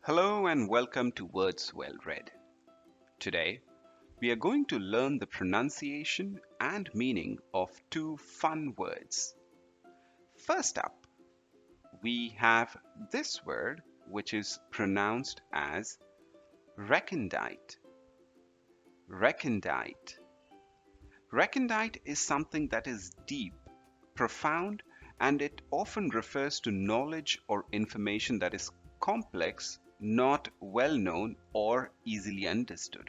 Hello and welcome to Words Well Read. Today, we are going to learn the pronunciation and meaning of two fun words. First up, we have this word which is pronounced as recondite. Recondite. Recondite is something that is deep, profound, and it often refers to knowledge or information that is complex, not well known, or easily understood.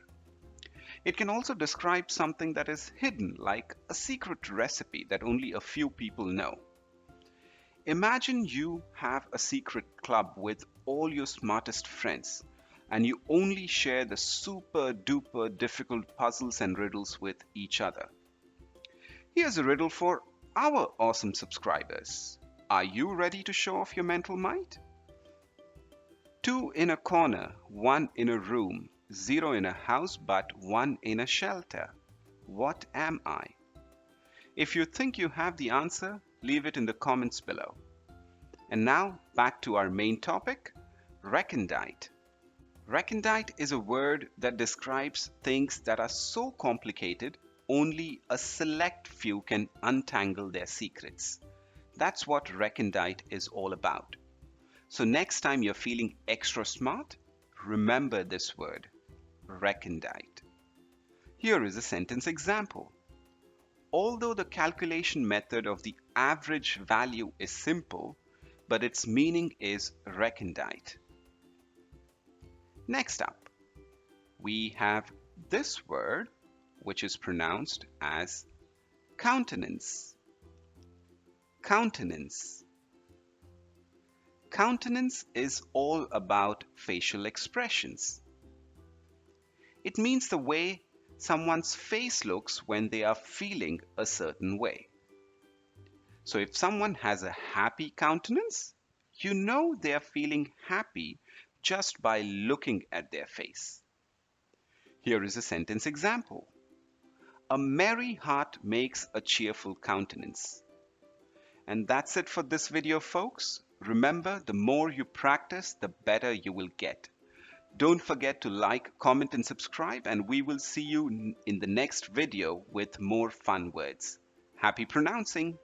It can also describe something that is hidden, like a secret recipe that only a few people know. Imagine you have a secret club with all your smartest friends, and you only share the super duper difficult puzzles and riddles with each other. Here's a riddle for our awesome subscribers. Are you ready to show off your mental might? Two in a corner, one in a room, zero in a house, but one in a shelter. What am I? If you think you have the answer, leave it in the comments below. And now back to our main topic, recondite. Recondite is a word that describes things that are so complicated, only a select few can untangle their secrets. That's what recondite is all about. So next time you're feeling extra smart, remember this word, recondite. Here is a sentence example. Although the calculation method of the average value is simple, but its meaning is recondite. Next up, we have this word, which is pronounced as countenance. Countenance. Countenance is all about facial expressions. It means the way someone's face looks when they are feeling a certain way. So if someone has a happy countenance, you know they are feeling happy just by looking at their face. Here is a sentence example. A merry heart makes a cheerful countenance. And that's it for this video, folks. Remember, the more you practice, the better you will get. Don't forget to like, comment, and subscribe, and we will see you in the next video with more fun words. Happy pronouncing!